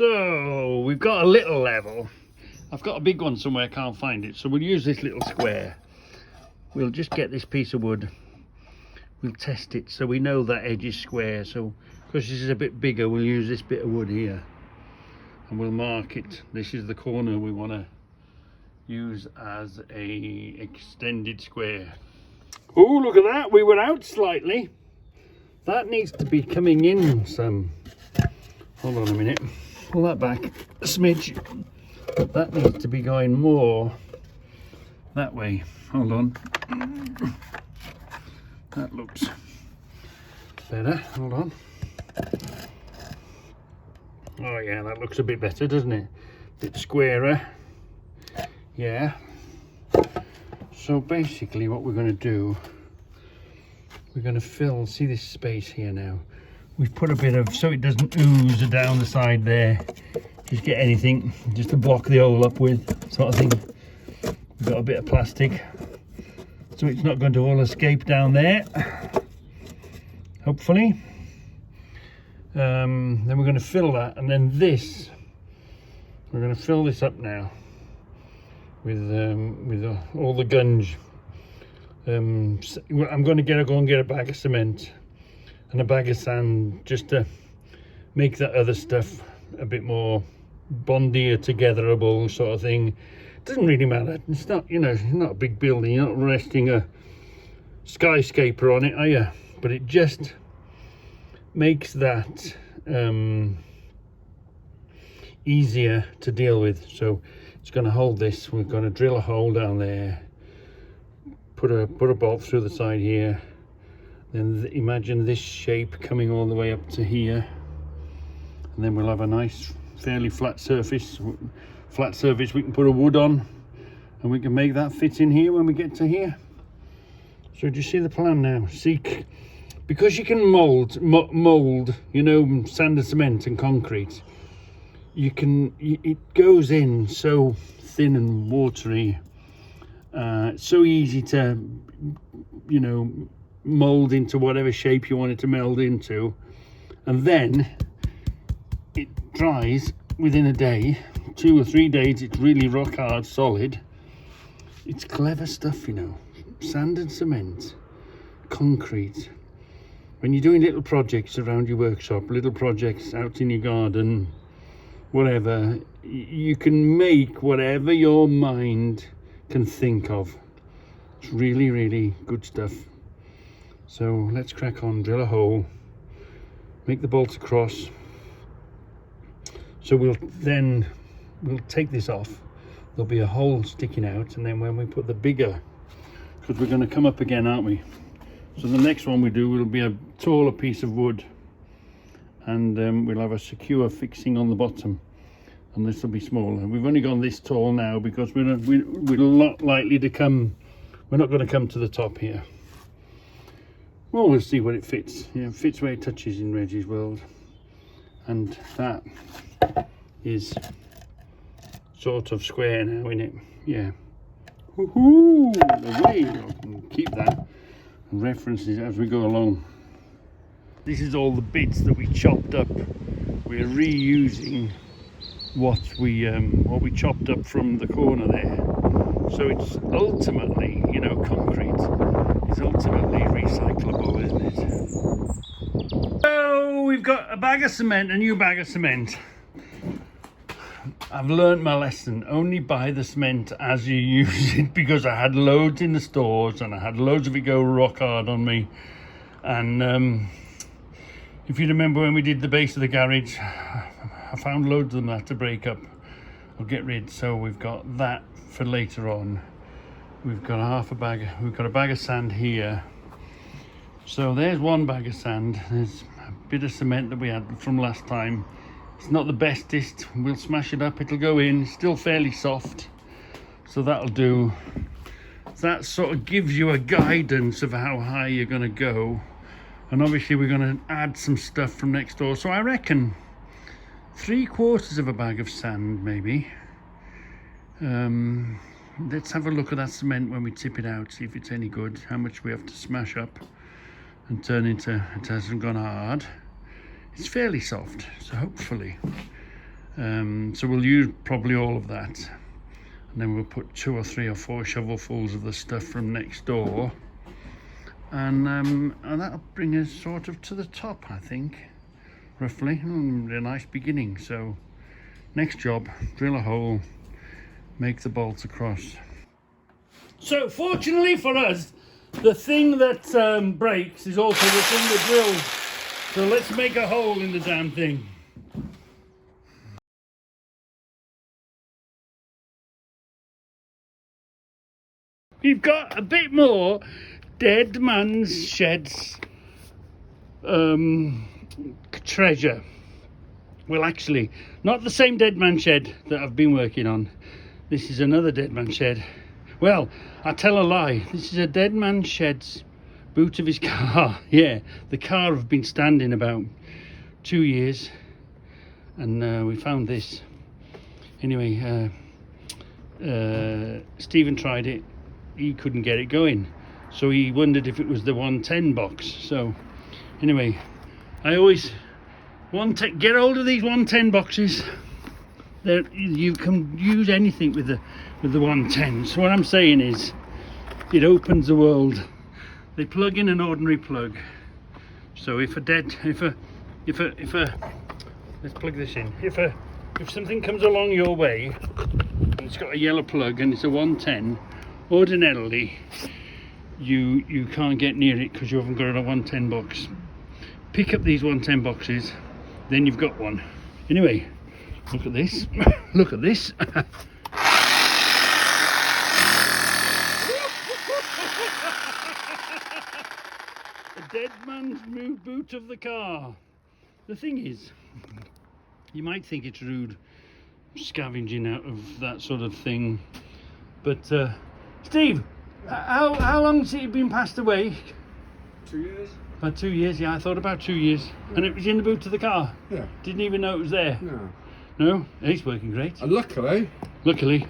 So we've got a little level. I've got a big one somewhere, I can't find it, so we'll use this little square. We'll just get this piece of wood, we'll test it so we know that edge is square. So because this is a bit bigger, we'll use this bit of wood here and we'll mark it. This is the corner we want to use as a extended square. Oh, look at that, we were out slightly. That needs to be coming in some. Hold on a minute, pull that back a smidge. That needs to be going more that way. Hold on. That looks better. Hold on. Oh yeah, that looks a bit better, doesn't it? A bit squarer. Yeah. So basically what we're going to do, we're going to fill, see this space here now? We've put a bit of, so it doesn't ooze down the side there. Just get anything just to block the hole up with, sort of thing. We've got a bit of plastic so it's not going to all escape down there, hopefully. Then we're going to fill that, and then this, we're going to fill this up now with all the gunge. I'm going to go and get a bag of cement and a bag of sand just to make that other stuff a bit more bondier togetherable, sort of thing. Doesn't really matter, it's not, you know, it's not a big building, you're not resting a skyscraper on it, are you? But it just makes that easier to deal with. So it's going to hold this. We're going to drill a hole down there, put a bolt through the side here, then imagine this shape coming all the way up to here, and then we'll have a nice fairly flat surface we can put a wood on, and we can make that fit in here when we get to here. So do you see the plan now? See, because you can mold, you know, sand and cement and concrete, it goes in so thin and watery, so easy to, you know, mold into whatever shape you want it to meld into, and then it dries within a day, 2 or 3 days. It's really rock hard, solid. It's clever stuff, you know. Sand and cement, concrete. When you're doing little projects around your workshop, little projects out in your garden, whatever, you can make whatever your mind can think of. It's really, really good stuff. So let's crack on, drill a hole, make the bolt across. So we'll take this off. There'll be a hole sticking out, and then when we put the bigger, because we're going to come up again, aren't we? So the next one we do will be a taller piece of wood, and we'll have a secure fixing on the bottom, and this will be smaller. We've only gone this tall now because we're not likely to come. We're not going to come to the top here. Well, we'll see where it fits. Yeah, it fits where it touches in Reggie's world, and that is sort of square now, isn't it? Yeah. Woohoo! Away! I can keep that and reference it as we go along. This is all the bits that we chopped up. We're reusing what we chopped up from the corner there. So it's ultimately, you know, concrete is ultimately recyclable, isn't it? So we've got a bag of cement, a new bag of cement. I've learned my lesson. Only buy the cement as you use it, because I had loads in the stores and I had loads of it go rock hard on me. And if you remember when we did the base of the garage, I found loads of them that had to break up or get rid. So we've got that for later on. We've got we've got a bag of sand here. So there's one bag of sand. There's a bit of cement that we had from last time. It's not the bestest. We'll smash it up, it'll go in. It's still fairly soft, so that'll do. That sort of gives you a guidance of how high you're going to go, and obviously we're going to add some stuff from next door. So I reckon 3/4 of a bag of sand, maybe. Let's have a look at that cement when we tip it out, see if it's any good, how much we have to smash up and turn into. It hasn't gone hard. It's fairly soft, so hopefully So we'll use probably all of that, and then we'll put 2 or 3 or 4 shovelfuls of the stuff from next door, and that'll bring us sort of to the top, I think, roughly. A nice beginning. So next job, drill a hole, make the bolts across. So fortunately for us, the thing that breaks is also the thing that drills. So let's make a hole in the damn thing. We've got a bit more dead man's sheds treasure. Well, actually, not the same dead man shed that I've been working on. This is another dead man shed. Well, I tell a lie. This is a dead man shed's boot of his car. Yeah, the car have been standing about 2 years, and we found this. Anyway, Stephen tried it. He couldn't get it going, so he wondered if it was the 110 box. So anyway, I always get hold of these 110 boxes. You can use anything with the 110. So what I'm saying is, it opens the world. They plug in an ordinary plug. So if let's plug this in. If something comes along your way and it's got a yellow plug and it's a 110, ordinarily you can't get near it because you haven't got a 110 box. Pick up these 110 boxes, then you've got one. Anyway, look at this. Look at this. A dead man's boot of the car. The thing is, you might think it's rude scavenging out of that sort of thing, but Steve, how long has it been passed away? 2 years. About 2 years, yeah, I thought about 2 years. Yeah. And it was in the boot of the car? Yeah. Didn't even know it was there? No. No? It's working great. And luckily,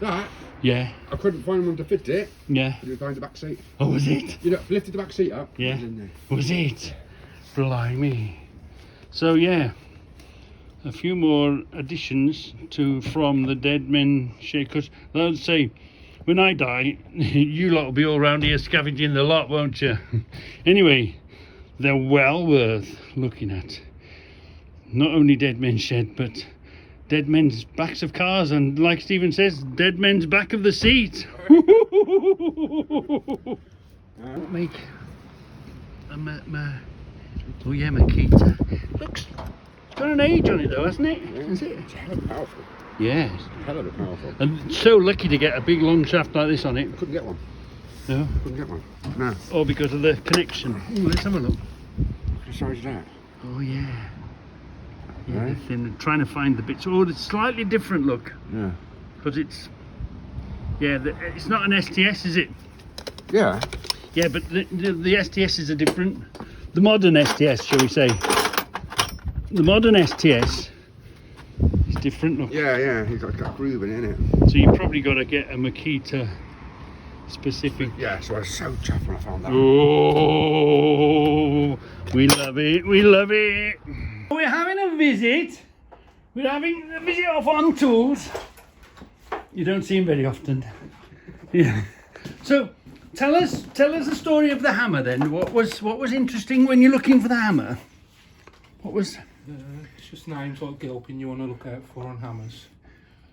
that, yeah, I couldn't find one to fit it. Yeah. It was behind the back seat. Oh, was it? You know, lifted the back seat up. Yeah. It was in there. Was it? Blimey. So yeah, a few more additions from the dead men shed, because I'd say, when I die, you lot will be all round here scavenging the lot, won't you? Anyway, they're well worth looking at. Not only dead men's shed, but dead men's backs of cars, and like Stephen says, dead men's back of the seat. Make a oh yeah, Makita. Looks, it's got an age on it though, hasn't it? Yeah. Is it? It's hell of powerful. Yes. Hell of powerful. And so lucky to get a big long shaft like this on it. Couldn't get one. No? Couldn't get one. No. Or because of the connection. Ooh, let's have a look. Look at the size of that. Oh yeah. Yeah, Right. they're trying to find the bits. Oh, it's slightly different look. Yeah. Because it's, yeah, it's not an STS, is it? Yeah. Yeah, but the STSs are different. The modern STS, shall we say. The modern STS is different look. Yeah, yeah. He's got a groove in it. So you probably got to get a Makita specific. Yeah, so I was so chuffed when I found that. Oh, we love it, we love it. We're having a visit. We're having a visit off On Tools. You don't see him very often. Yeah. So tell us the story of the hammer then. What was interesting when you're looking for the hammer? What was? It's just names like gilpin you want to look out for on hammers.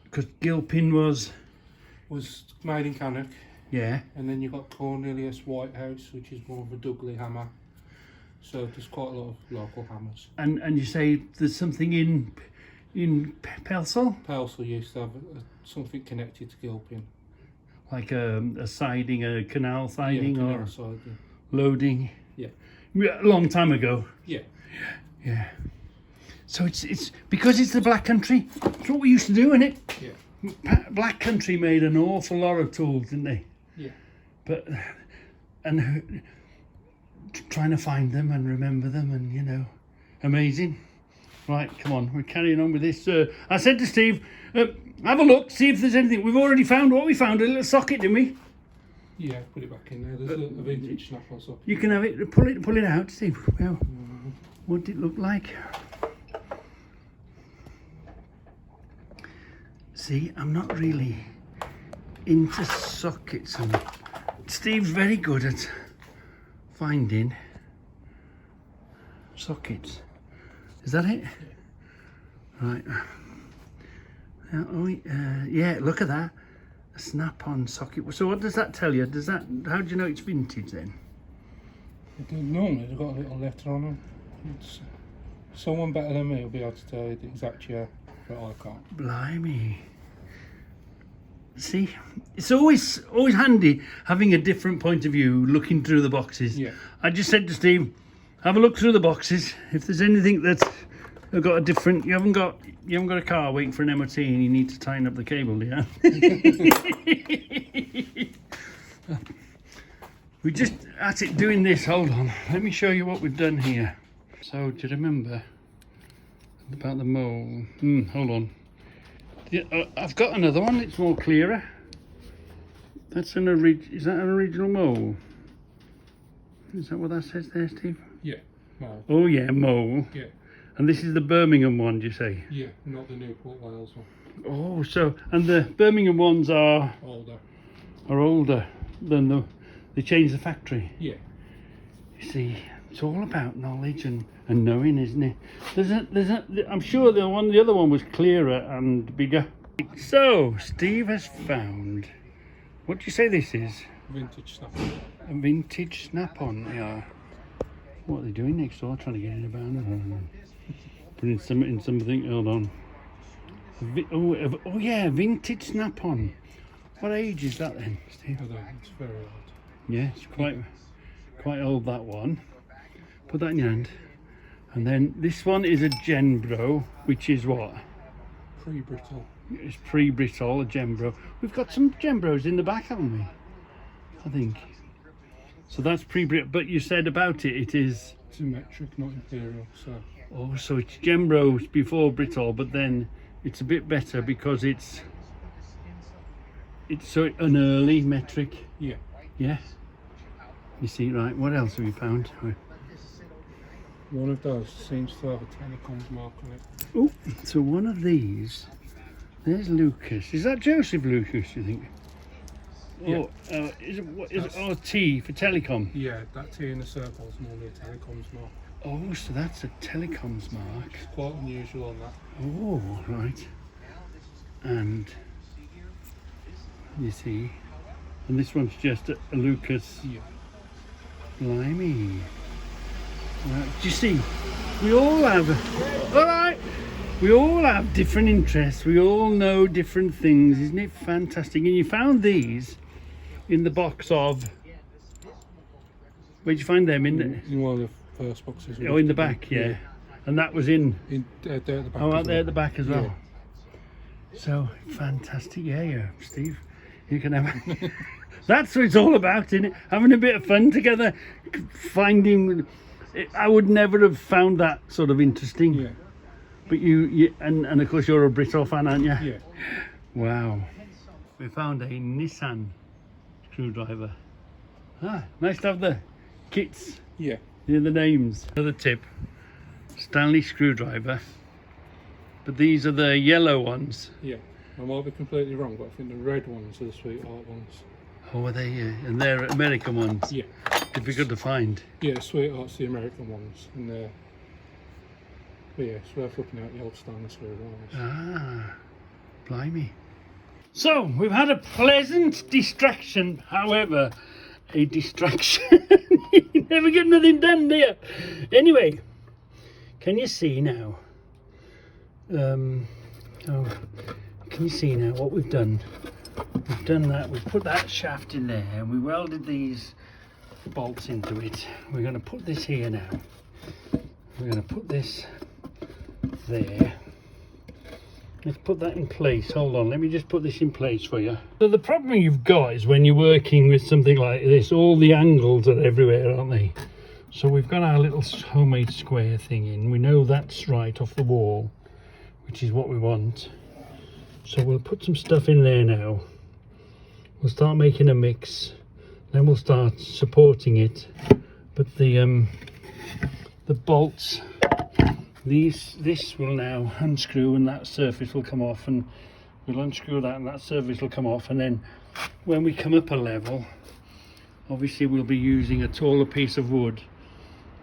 Because gilpin was made in Cannock, yeah. and then you've got Cornelius Whitehouse, which is more of a Dougley hammer. So there's quite a lot of local hammers. And you say there's something in Pelsall? Pelsall used to have something connected to gilpin. Like a siding, a canal siding, Yeah, or canal siding. Loading. Yeah. A long time ago. Yeah. Yeah. So it's because it's the Black Country. It's what we used to do, innit? Yeah. Black Country made an awful lot of tools, didn't they? Yeah. But trying to find them and remember them, and you know, amazing. Right, come on, we're carrying on with this. I said to Steve, have a look, see if there's anything. We've already found what we found, a little socket, didn't we? Yeah, put it back in there. There's a vintage snap-on socket. You can have it. Pull it out, Steve. Well, what did it look like? See, I'm not really into sockets, and Steve's very good at finding sockets. Is that it? Right. Yeah, look at that. A snap-on socket. So what does that tell you? How do you know it's vintage then? Normally they've got a little letter on them. Someone better than me will be able to tell you the exact year, but I can't. Blimey. See, it's always handy having a different point of view, looking through the boxes. Yeah. I just said to Steve, have a look through the boxes. If there's anything that's got a different, you haven't got a car waiting for an MOT and you need to tighten up the cable, yeah. We're just at it doing this. Hold on, let me show you what we've done here. So, do you remember about the mole? Hold on. Yeah, I've got another one. It's more clearer. That's is that an original mole? Is that what that says there, Steve? Yeah, mole. Oh yeah, mole. Yeah. And this is the Birmingham one, do you say? Yeah, not the Newport Wales one. Oh, so and the Birmingham ones are older than they changed the factory. Yeah. You see, it's all about knowledge and knowing, isn't it? I'm sure the other one was clearer and bigger. So Steve has found, what do you say this is? Vintage snap-on. A vintage snap-on. Yeah. What are they doing next door? Trying to get in a van? I don't know. Put in something. Hold on. Oh yeah, vintage snap-on. What age is that then, Steve? It's very old. Yeah, it's quite old, that one. Put that in your hand. And then this one is a Genbro, which is what? Pre-brittle. It's pre-brittle, a Genbro. We've got some Genbros in the back, haven't we? I think. So that's pre-brittle, but you said about it, it is... It's a metric, not imperial, so... Oh, so it's Genbros before brittle, but then it's a bit better because it's so an early metric. Yeah. Yeah. You see, right, what else have we found? One of those seems to have a telecoms mark on it. Oh, so one of these, there's Lucas. Is that Joseph Lucas, you think? Yeah. Or is it T for telecom? Yeah, that T in the circle is normally a telecoms mark. Oh, so that's a telecoms mark. It's quite unusual on that. Oh, right. And you see, and this one's just a Lucas. Yeah. Blimey. Right. Do you see? We all have. All right. We all have different interests. We all know different things. Isn't it fantastic? And you found these in the box of. Where'd you find them? In one of the first boxes. Oh, in the back, yeah. And that was in. There at the back. Oh, out there at the back as well. Yeah. So fantastic, yeah, Steve. You can have. That's what it's all about, isn't it? Having a bit of fun together, finding. I would never have found that sort of interesting. Yeah. But you and of course you're a Brittle fan, aren't you? Yeah. Wow. We found a Nissan screwdriver. Ah, nice to have the kits. Yeah. The names. Another tip. Stanley screwdriver. But these are the yellow ones. Yeah. I might be completely wrong, but I think the red ones are the sweetheart ones. Oh, are they? And they're American ones. Yeah. Difficult to find. Yeah, sweetheart's the American ones, and they're. But yeah, it's worth looking at the old Stanley screwdrivers. Ah, blimey. So, we've had a pleasant distraction, however, a distraction. You never get nothing done, do you? Anyway, can you see now? Can you see now what we've done? We've done that, we've put that shaft in there, and we welded these bolts into it. We're going to put this here now. We're going to put this there. Let's put that in place. Hold on, let me just put this in place for you. So the problem you've got is when you're working with something like this, all the angles are everywhere, aren't they? So we've got our little homemade square thing in. We know that's right off the wall, which is what we want. So we'll put some stuff in there now. We'll start making a mix, then we'll start supporting it. But the bolts, this will now unscrew and that surface will come off, and we'll unscrew that and that surface will come off, and then when we come up a level, obviously we'll be using a taller piece of wood,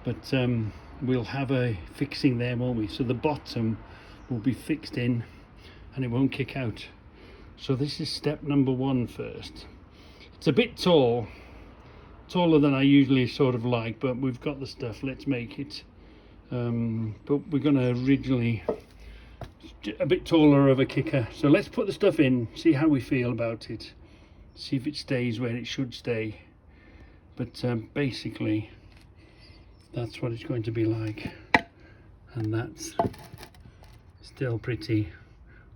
but we'll have a fixing there, won't we? So the bottom will be fixed in and it won't kick out. So this is step number 1 first. It's a bit tall, taller than I usually sort of like, but we've got the stuff, let's make it. But we're going to originally a bit taller of a kicker, so let's put the stuff in, see how we feel about it, see if it stays where it should stay. But basically that's what it's going to be like, and that's still pretty.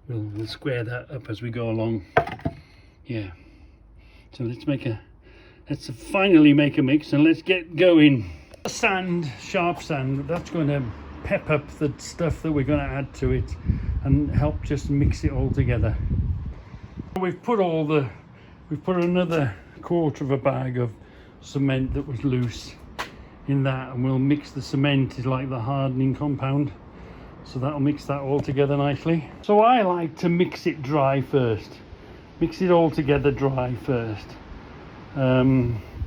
We'll square that up as we go along. Yeah, so let's finally make a mix and let's get going. Sand, sharp sand, that's going to pep up the stuff that we're going to add to it and help just mix it all together. We've put another quarter of a bag of cement that was loose in that, and we'll mix the cement is like the hardening compound, so that'll mix that all together nicely. So I like to mix it dry first, mix it all together dry first.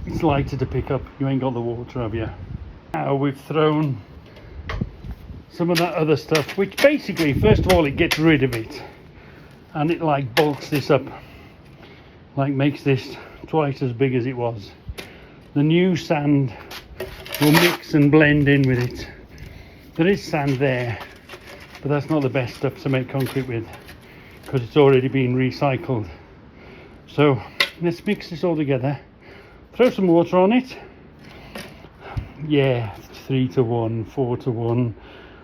It's lighter to pick up, you ain't got the water, have you? Now we've thrown some of that other stuff, which basically first of all it gets rid of it, and it like bulks this up, like makes this twice as big as it was. The new sand will mix and blend in with it. There is sand there, but that's not the best stuff to make concrete with because it's already been recycled. So let's mix this all together, throw some water on it. Yeah, 3 to 1, 4 to 1,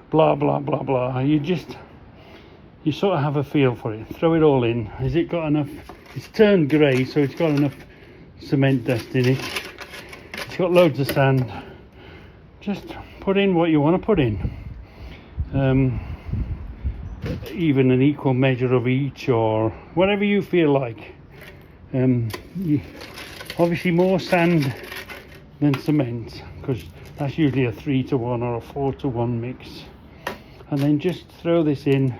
blah blah blah blah. You sort of have a feel for it. Throw it all in. Has it got enough? It's turned grey, so it's got enough cement dust in it. It's got loads of sand. Just put in what you want to put in. Even an equal measure of each, or whatever you feel like. Obviously more sand than cement, because that's usually a 3 to 1 or a 4 to 1 mix. And then just throw this in.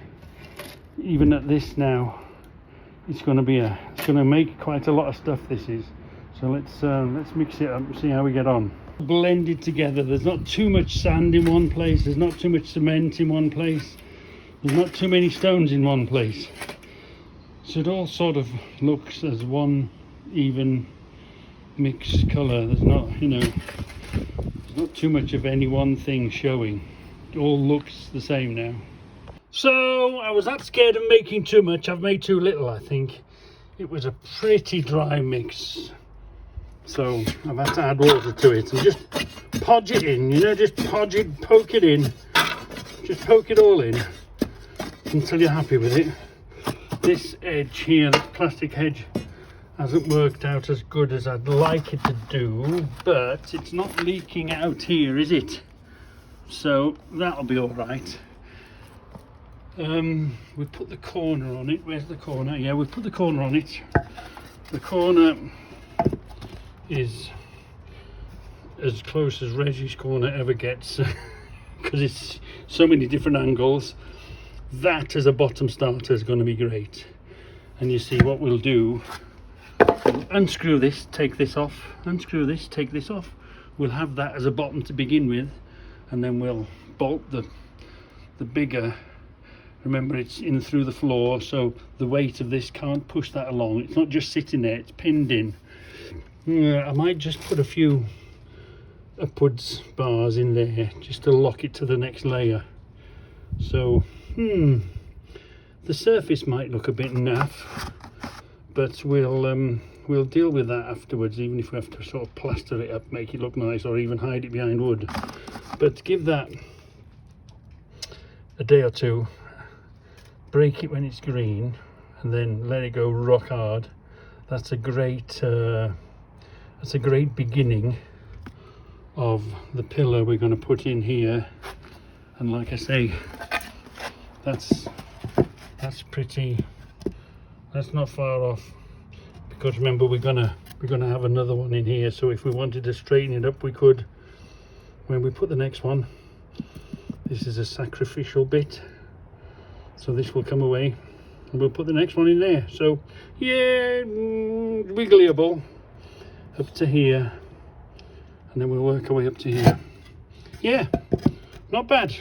Even at this now, it's going to make quite a lot of stuff, this is. So let's mix it up and see how we get on. Blend it together. There's not too much sand in one place, there's not too much cement in one place, there's not too many stones in one place. So it all sort of looks as one even mixed colour. There's not, there's not too much of any one thing showing. It all looks the same now. So I was that scared of making too much. I've made too little, I think. It was a pretty dry mix, so I've had to add water to it and just podge it in, just podge it, poke it in, just poke it all in until you're happy with it. This edge here, this plastic edge, hasn't worked out as good as I'd like it to do, but it's not leaking out here, is it? So that'll be all right. We put the corner on it. Where's the corner? Yeah, we put the corner on it. The corner is as close as Reggie's corner ever gets because it's so many different angles. That as a bottom starter is going to be great. And you see what we'll do, we'll unscrew this, take this off, unscrew this, take this off. We'll have that as a bottom to begin with, and then we'll bolt the bigger. Remember, it's in through the floor, so the weight of this can't push that along. It's not just sitting there, it's pinned in. I might just put a few upwards bars in there just to lock it to the next layer. So the surface might look a bit naff, but we'll deal with that afterwards, even if we have to sort of plaster it up, make it look nice, or even hide it behind wood. But give that a day or two, break it when it's green, and then let it go rock hard. That's a great beginning of the pillar we're going to put in here. And like I say, that's not far off, because remember we're gonna have another one in here, so if we wanted to straighten it up we could when we put the next one. This is a sacrificial bit, so this will come away and we'll put the next one in there. So yeah, wigglyable up to here, and then we'll work our way up to here. Yeah, not bad.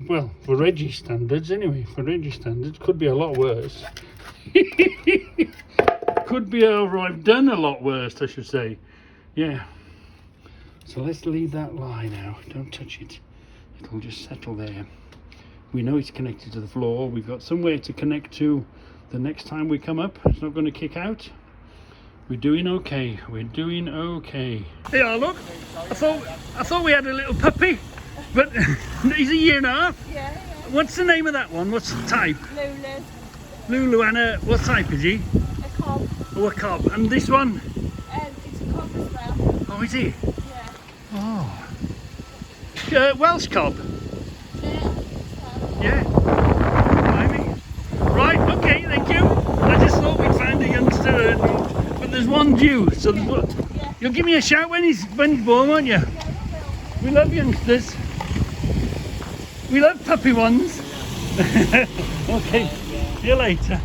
Well, for Reggie standards anyway, for Reggie standards, could be a lot worse. Could be over, I've done a lot worse, I should say. Yeah. So let's leave that lie now. Don't touch it. It'll just settle there. We know it's connected to the floor. We've got somewhere to connect to the next time we come up. It's not going to kick out. We're doing okay. We're doing okay. Yeah, look. I thought we had a little puppy, but he's a year and a half. Yeah. What's the name of that one? What's the type? Lulu. Lulu, and what type is he? A cob. Oh, a cob. And this one? It's a cob as well. Oh, is he? Yeah. Oh. Welsh cob? Yeah. Blimey. Right, okay, thank you. I just thought we'd found a youngster, but there's one due, so there's what? Yeah. You'll give me a shout when he's born, won't you? We love youngsters. We love puppy ones. Okay, see you later.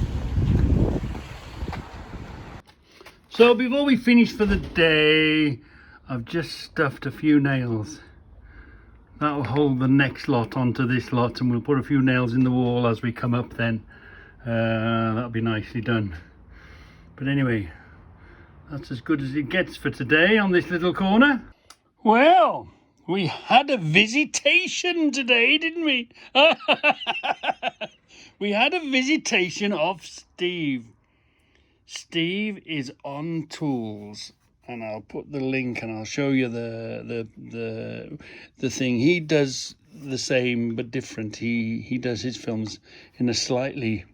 So before we finish for the day, I've just stuffed a few nails. That'll hold the next lot onto this lot, and we'll put a few nails in the wall as we come up then. That'll be nicely done. But anyway, that's as good as it gets for today on this little corner. Well, we had a visitation today, didn't we? We had a visitation of Steve. Steve is on tools, and I'll put the link and I'll show you the thing. He does the same but different. He does his films in a slightly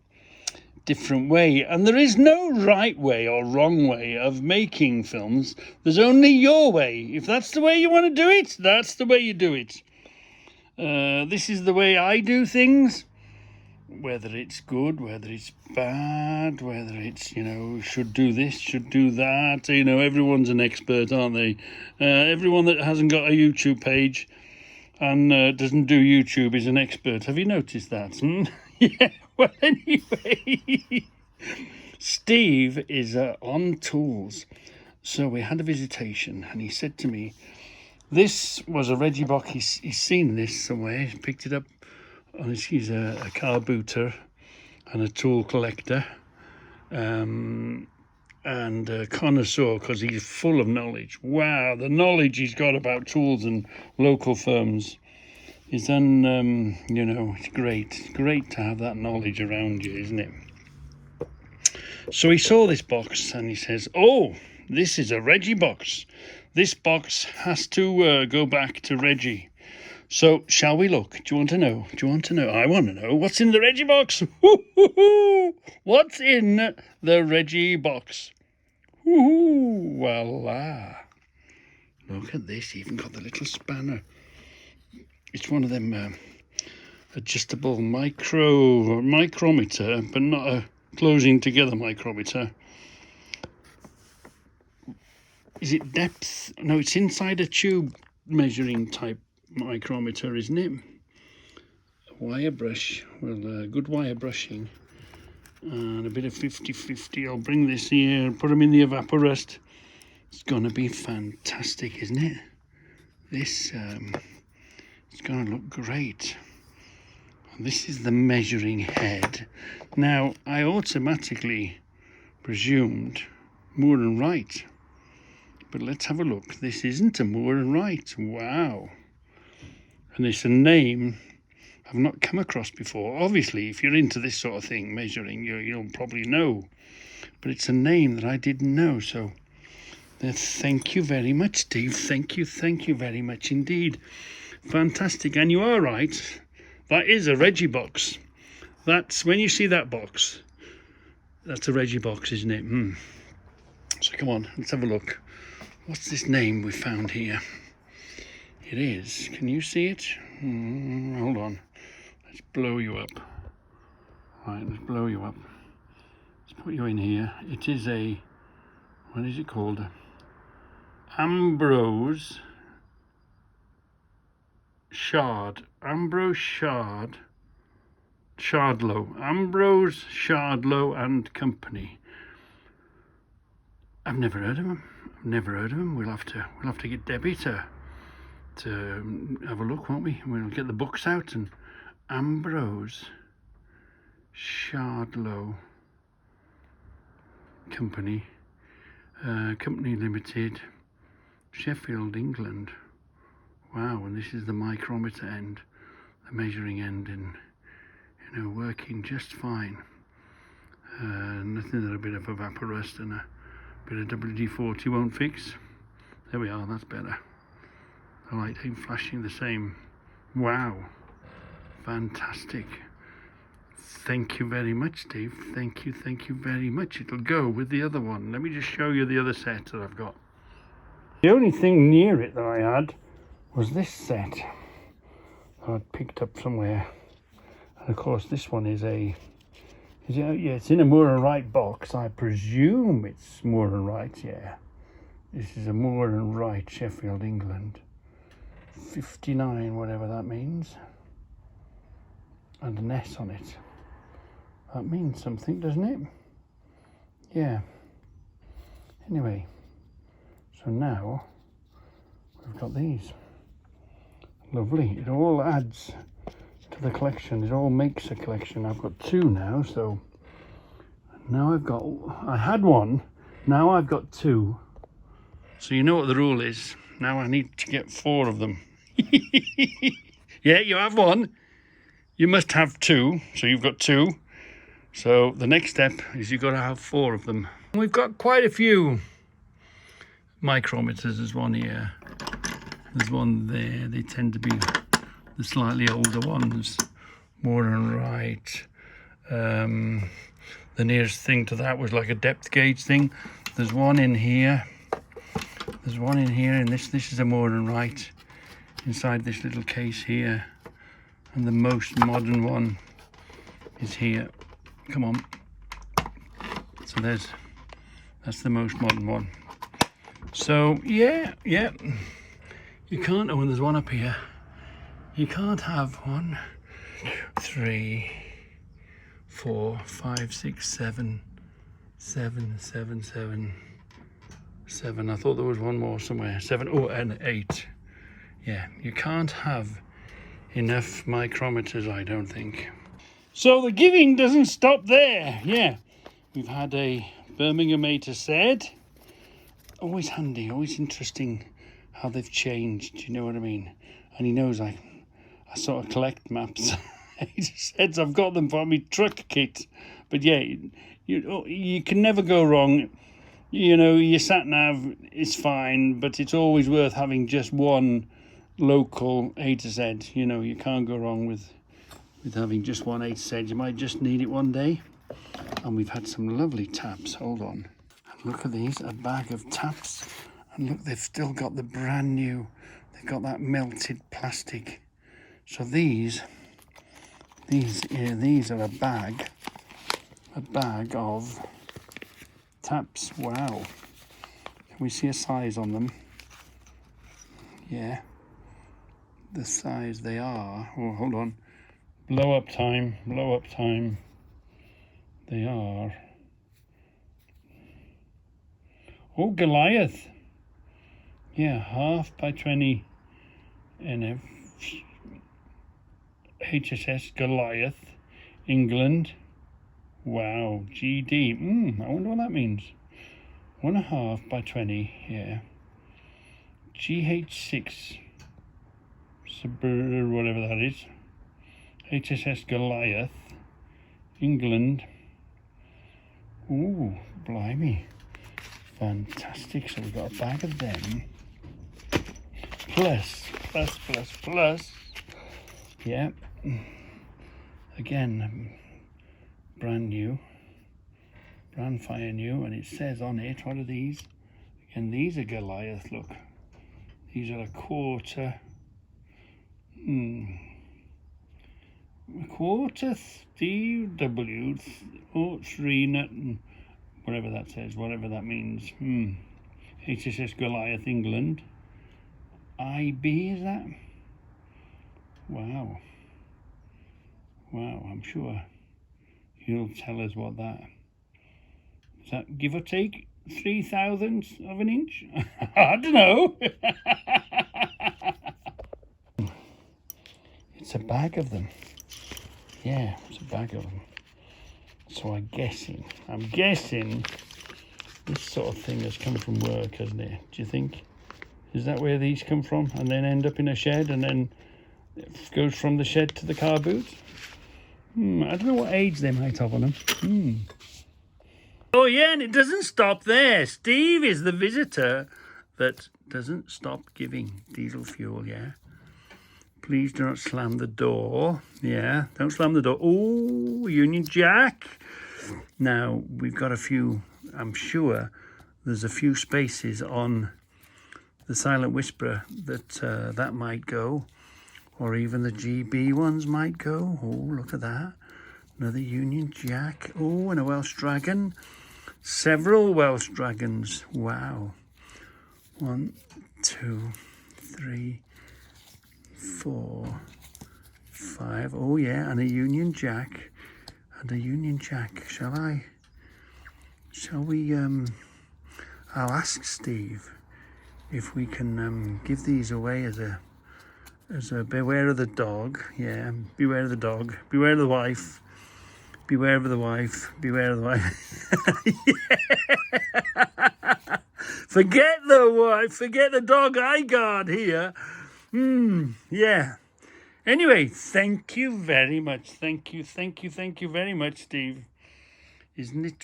different way, and there is no right way or wrong way of making films. There's only your way. If that's the way you want to do it, that's the way you do it. This is the way I do things. Whether it's good, whether it's bad, whether it's, you know, should do this, should do that. You know, everyone's an expert, aren't they? Everyone that hasn't got a YouTube page and doesn't do YouTube is an expert. Have you noticed that? Yeah, well, anyway. Steve is on tools. So we had a visitation, and he said to me, this was a Reggie box. He's seen this somewhere. He picked it up. He's a car booter and a tool collector, and a connoisseur, because he's full of knowledge. Wow, the knowledge he's got about tools and local firms is you know, it's great to have that knowledge around you, isn't it? So he saw this box and he says, oh, this is a Reggie box. This box has to go back to Reggie. So, shall we look? Do you want to know? Do you want to know? I want to know. What's in the Reggie box? What's in the Reggie box? Voila. Look at this. Even got the little spanner. It's one of them adjustable micrometer, but not a closing together micrometer. Is it depth? No, it's inside a tube measuring type micrometer, isn't it? Wire brush. Well, good wire brushing and a bit of 50-50. I'll bring this here and put them in the evaporust. It's gonna be fantastic, isn't it? This it's gonna look great. This is the measuring head. Now, I automatically presumed Moore and Wright, but let's have a look. This isn't a Moore and Wright. Wow. And it's a name I've not come across before. Obviously, if you're into this sort of thing, measuring, you'll probably know. But it's a name that I didn't know. So thank you very much, Steve. Thank you very much indeed. Fantastic. And you are right. That is a Reggie box. That's, when you see that box, that's a Reggie box, isn't it? So come on, let's have a look. What's this name we found here? It is. Can you see it? Hold on. Let's blow you up. Right, let's blow you up. Let's put you in here. It is a, what is it called? Ambrose Shard. Ambrose Shard Shardlow. Ambrose, Shardlow and Company. I've never heard of them. We'll have to get Debbie to have a look, won't we? We'll get the books out. And Ambrose, Shardlow Company, Company Limited, Sheffield, England. Wow, and this is the micrometer end, the measuring end, and you know, working just fine. Nothing that a bit of evaporust and a bit of WD-40 won't fix. There we are, that's better. The light ain't flashing the same. Wow, fantastic. Thank you very much, Steve. Thank you very much. It'll go with the other one. Let me just show you the other set that I've got. The only thing near it that I had was this set that I'd picked up somewhere. And of course this one is it's in a Moore and Wright box. I presume it's Moore and Wright, yeah. This is a Moore and Wright, Sheffield, England. 59, whatever that means. And an S on it. That means something, doesn't it? Yeah. Anyway, so now we've got these. Lovely. It all adds to the collection. It all makes a collection. I've got two now, so now I had one, now I've got two. So you know what the rule is. Now I need to get 4 of them. Yeah, you have one. You must have 2, so you've got 2. So the next step is you've got to have 4 of them. We've got quite a few micrometers. There's one here. There's one there. They tend to be the slightly older ones. Moore and Wright. The nearest thing to that was like a depth gauge thing. There's one in here. There's one in here, and this is a Moore and Wright inside this little case here. And the most modern one is here. Come on. So that's the most modern one. So yeah. You can't, oh, and there's one up here. You can't have 1, 2, 3, 4, 5, 6, 7. I thought there was one more somewhere. 7, oh, and 8. Yeah, you can't have enough micrometers, I don't think. So the giving doesn't stop there. Yeah, we've had a Birmingham A to Z. Always handy, always interesting how they've changed, you know what I mean? And he knows I sort of collect maps. He says I've got them for my truck kit. But yeah, you can never go wrong. You know, your sat nav is fine, but it's always worth having just one local A to Z. You know, you can't go wrong with having just one A to Z. You might just need it one day. And we've had some lovely taps. Hold on. And look at these, a bag of taps. And look, they've still got the brand new, they've got that melted plastic. So these are a bag of taps. Wow. Can we see a size on them? Yeah. The size they are. Oh, hold on. Blow up time. They are. Oh, Goliath. Yeah, 1/2 by 20 NF. HSS Goliath, England. Wow, GD. I wonder what that means. 1.5 by 20, yeah. GH6, whatever that is. HSS Goliath, England. Ooh, blimey. Fantastic. So we've got a bag of them. Plus. Yeah. Again, brand new. Brand fire new. And it says on it, what are these? Again, these are Goliath, look. These are a quarter. A quarter DW 3 nut, whatever that says, whatever that means. HSS Goliath, England. IB, is that? Wow. Wow, I'm sure he'll tell us what that is. That give or take 3/1000 of an inch? I don't know. It's a bag of them. Yeah, it's a bag of them. So I'm guessing this sort of thing has come from work, hasn't it? Do you think? Is that where these come from? And then end up in a shed and then it goes from the shed to the car boot? I don't know what age they might have on them. Oh yeah, and it doesn't stop there. Steve is the visitor that doesn't stop giving diesel fuel, yeah? Please do not slam the door. Yeah, don't slam the door. Oh, Union Jack. Now, we've got a few, I'm sure there's a few spaces on the Silent Whisperer that might go. Or even the GB ones might go. Oh, look at that. Another Union Jack. Oh, and a Welsh Dragon. Several Welsh Dragons. Wow. 1, 2, 3, 4, 5. Oh, yeah, and a Union Jack. And a Union Jack. Shall we, I'll ask Steve if we can give these away as a beware of the dog. Yeah, beware of the dog, beware of the wife, beware of the wife, beware of the wife. Forget the wife, forget the dog I got here. Yeah. Anyway, thank you very much. Thank you very much, Steve. Isn't it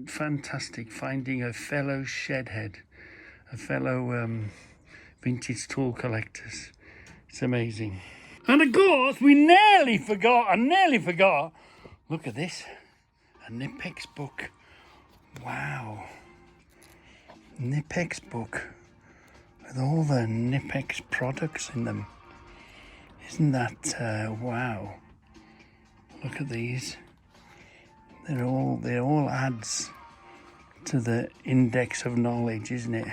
fantastic finding a fellow shedhead, a fellow vintage tool collectors? It's amazing. And of course, I nearly forgot. Look at this, a Nipex book. Wow. Nipex book with all the Nipex products in them. Isn't that, wow. Look at these. They're all adds to the index of knowledge, isn't it?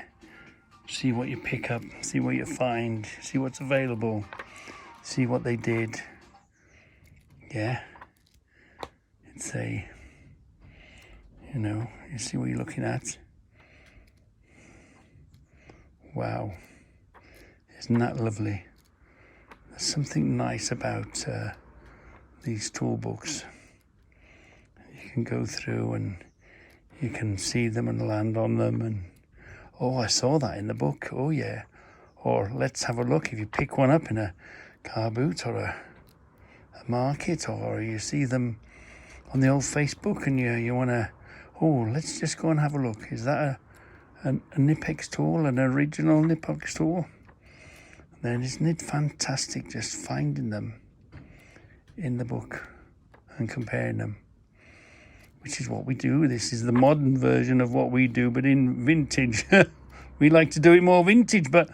See what you pick up, see what you find, see what's available, see what they did. Yeah. It's you see what you're looking at. Wow. Isn't that lovely? There's something nice about these tool books. You can go through and you can see them and land on them and oh, I saw that in the book. Oh, yeah. Or let's have a look. If you pick one up in a car boot or a market, or you see them on the old Facebook and you want to, oh, let's just go and have a look. Is that a Nipex tool, an original Nipex tool? Then isn't it fantastic just finding them in the book and comparing them? Which is what we do. This is the modern version of what we do, but in vintage. We like to do it more vintage, but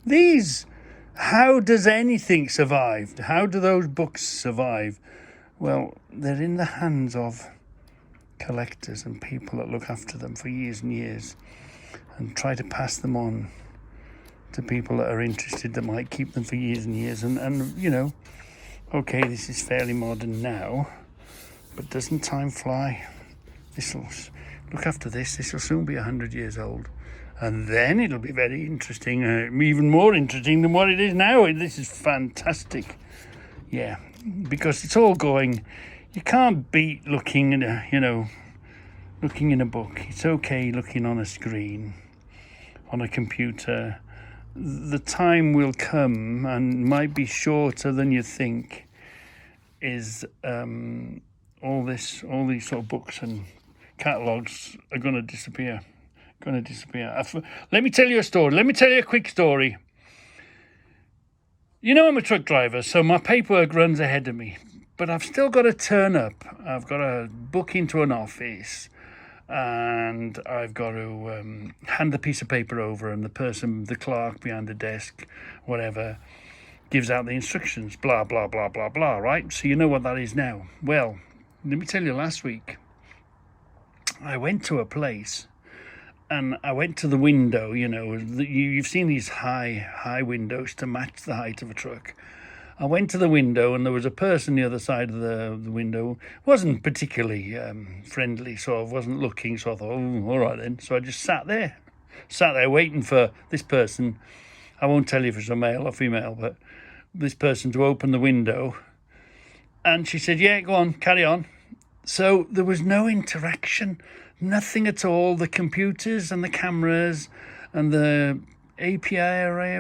these, how does anything survive? How do those books survive? Well, they're in the hands of collectors and people that look after them for years and years and try to pass them on to people that are interested that might keep them for years and years. And you know, okay, this is fairly modern now, but doesn't time fly? Look after this. This will soon be 100 years old, and then it'll be very interesting, even more interesting than what it is now. This is fantastic. Yeah, because it's all going. You can't beat looking in a book. It's okay looking on a screen, on a computer. The time will come, and might be shorter than you think, is all these sort of books and catalogues are going to disappear. Let me tell you a story. Let me tell you a quick story. You know, I'm a truck driver, so my paperwork runs ahead of me, but I've still got to turn up. I've got to book into an office, and I've got to hand the piece of paper over, and the clerk behind the desk, whatever, gives out the instructions, blah, blah, blah, blah, blah, right? So you know what that is now. Well, let me tell you, last week, I went to a place, and I went to the window, you've seen these high windows to match the height of a truck. I went to the window and there was a person the other side of the window. Wasn't particularly friendly, so I wasn't looking, so I thought, oh, all right then. So I just sat there waiting for this person. I won't tell you if it's a male or female, but this person to open the window. And she said, yeah, go on, carry on. So there was no interaction, nothing at all. The computers and the cameras and the API array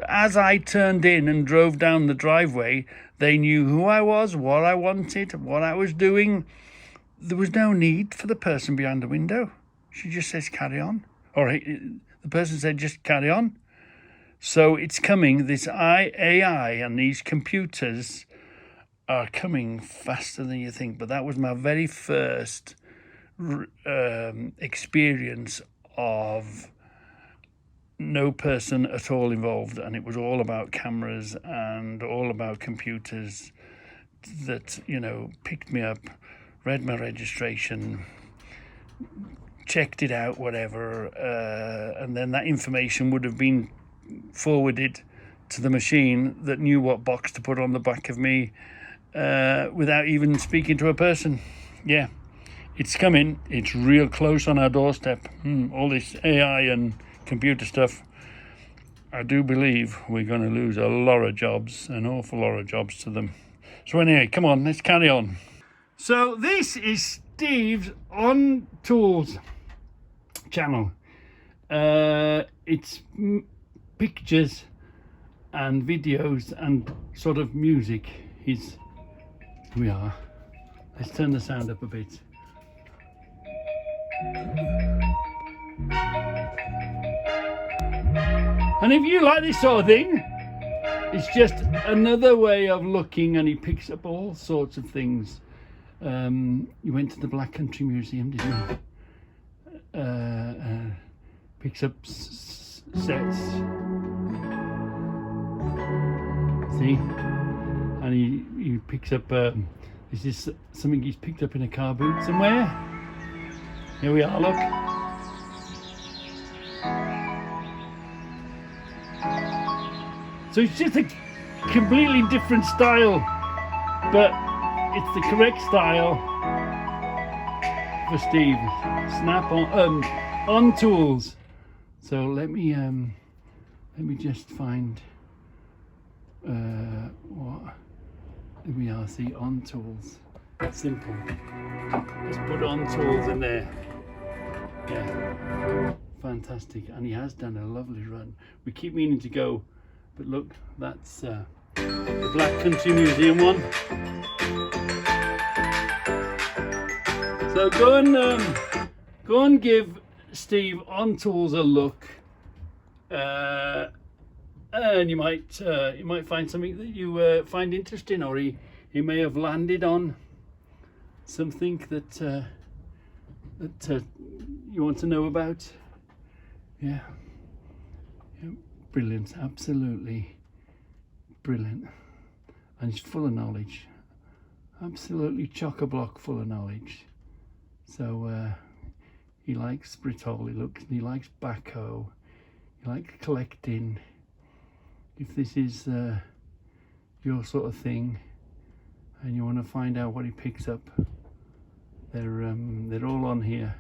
as I turned in and drove down the driveway, they knew who I was, what I wanted, what I was doing. There was no need for the person behind the window. She just says, carry on. Or the person said, just carry on. So it's coming, this AI and these computers are coming faster than you think. But that was my very first experience of no person at all involved, and it was all about cameras and all about computers that, you know, picked me up, read my registration, checked it out, whatever, and then that information would have been forwarded to the machine that knew what box to put on the back of me without even speaking to a person. Yeah, it's coming. It's real close on our doorstep. All this AI and computer stuff. I do believe we're going to lose a lot of jobs, an awful lot of jobs to them. So anyway, come on, let's carry on. So this is Steve's On Tools channel. It's pictures and videos and sort of music. Here we are. Let's turn the sound up a bit. And if you like this sort of thing, it's just another way of looking, and he picks up all sorts of things. You went to the Black Country Museum, didn't you? Picks up sets. See? And he picks up, this is something he's picked up in a car boot somewhere. Here we are, look. So it's just a completely different style, but it's the correct style for Steve. Snap on tools. So let me just find what. Here we are. See, on tools. Simple. Just put on tools in there. Yeah, fantastic. And he has done a lovely run. We keep meaning to go. But look, that's the Black Country Museum one. So go and give Steve On Tools a look, and you might find something that you find interesting, or he may have landed on something that you want to know about. Yeah. Brilliant, absolutely brilliant, and he's full of knowledge, absolutely chock-a-block full of knowledge. So he likes Britol, he likes backhoe, he likes collecting. If this is your sort of thing, and you want to find out what he picks up, they're all on here.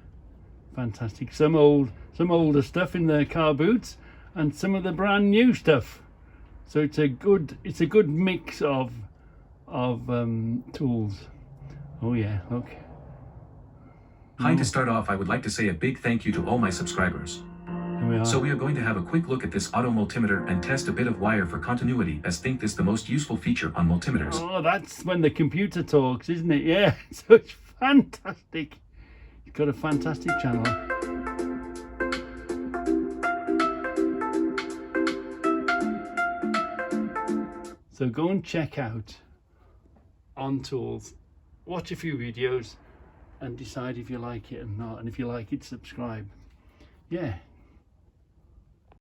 Fantastic. Some older stuff in the car boots, and some of the brand new stuff. So it's a good mix of tools. Oh yeah, look. Hi, to start off, I would like to say a big thank you to all my subscribers. Here we are. So we are going to have a quick look at this auto multimeter and test a bit of wire for continuity, as think this the most useful feature on multimeters. Oh, that's when the computer talks, isn't it? Yeah, so it's fantastic. He's got a fantastic channel. So go and check out On Tools, watch a few videos and decide if you like it or not, and if you like it, subscribe. Yeah,